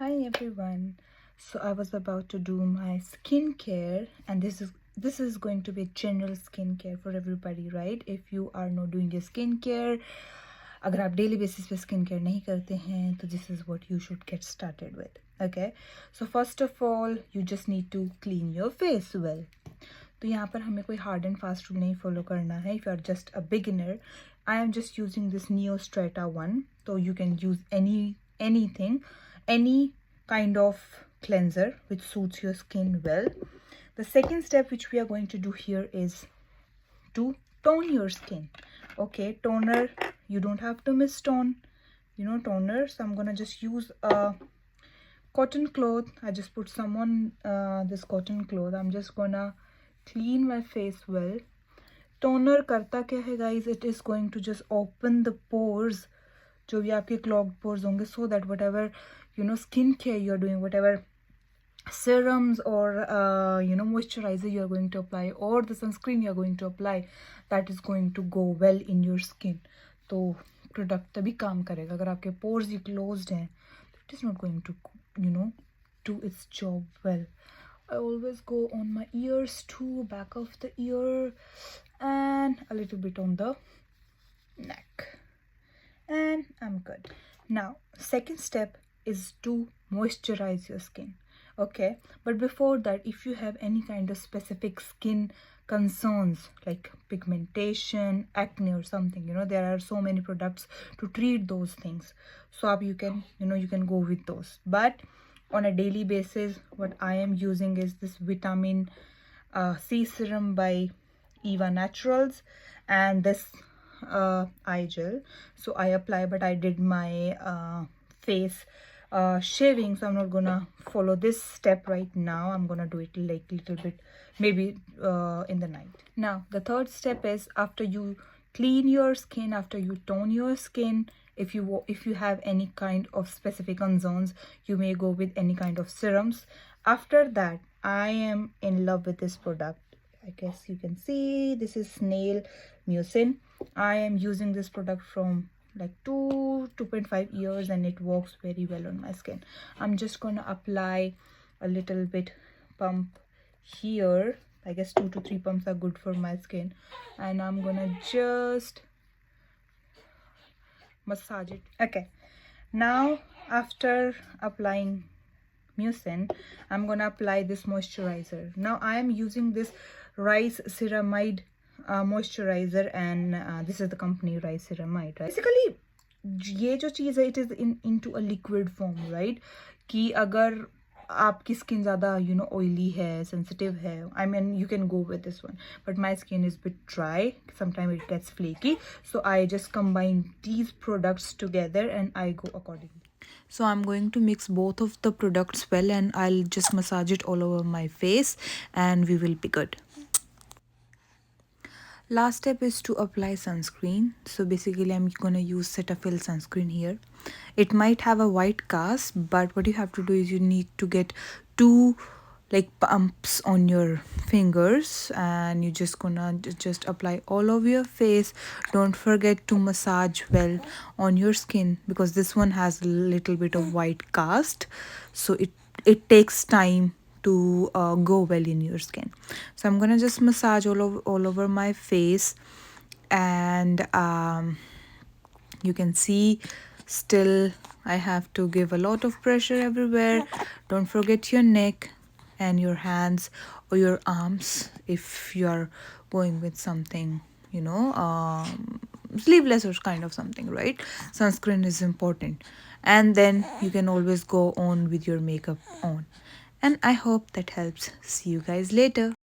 Hi everyone. So I was about to do my skincare, and this is going to be general skincare for everybody, right? If you are not doing your skincare, अगर आप daily basis पे skincare नहीं करते हैं तो this is what you should get started with. Okay, so first of all you just need to clean your face well. तो यहाँ पर हमें कोई हार्ड एंड फास्ट रूल नहीं फॉलो करना है. If you are just a beginner, I am just using this Neo Strata 1, तो you can use anything, any kind of cleanser which suits your skin well. The second step which we are going to do here is to tone your skin. Okay, toner, you don't have to miss tone, toner. So I'm gonna just use a cotton cloth. I just put some on this cotton cloth. I'm just gonna clean my face well. Toner करता क्या है guys, it is going to just open the pores, जो भी आपके clogged pores होंगे, so that whatever skin care you are doing, whatever serums or moisturizer you are going to apply, or the sunscreen you are going to apply, that is going to go well in your skin. तो product तभी काम करेगा. अगर आपके pores ही closed हैं, it is not going to do its job well. I always go on my ears too, back of the ear, and a little bit on the neck, and I'm good. Now second step is to moisturize your skin. Okay, but before that, if you have any kind of specific skin concerns like pigmentation, acne or something, there are so many products to treat those things. So you can you can go with those. But on a daily basis, what I am using is this vitamin C serum by Eva Naturals, and this eye gel. So I apply, but I did my face shaving, so I'm not gonna follow this step right now. I'm gonna do it like little bit, maybe in the night. Now the third step is, after you clean your skin, after you tone your skin, if you have any kind of specific concerns, you may go with any kind of serums. After that, I am in love with this product. I guess you can see, this is snail mucin. I am using this product from like 2.5 years, and it works very well on my skin. I'm just gonna apply a little bit pump here. I guess 2 to 3 pumps are good for my skin, and I'm gonna just massage it. Okay, now after applying mucin, I'm gonna apply this moisturizer. Now I am using this rice ceramide moisturizer, and this is the company Rice Ceramide, right? Basically ये जो चीज़ है, it is into a liquid form, right? कि अगर आपकी skin ज़्यादा oily है, sensitive है, I mean you can go with this one. But my skin is a bit dry, sometimes it gets flaky, so I just combine these products together and I go accordingly. So I'm going to mix both of the products well, and I'll just massage it all over my face, and we will be good. Last step is to apply sunscreen. So basically I'm gonna use Cetaphil sunscreen here. It might have a white cast, but what you have to do is you need to get 2 like pumps on your fingers, and you just gonna just apply all over your face. Don't forget to massage well on your skin, because this one has a little bit of white cast, so it takes time to go well in your skin. So I'm gonna just massage all over my face, and you can see still I have to give a lot of pressure everywhere. Don't forget your neck and your hands or your arms if you are going with something sleeveless or kind of something, right? Sunscreen is important, and then you can always go on with your makeup on. And I hope that helps. See you guys later.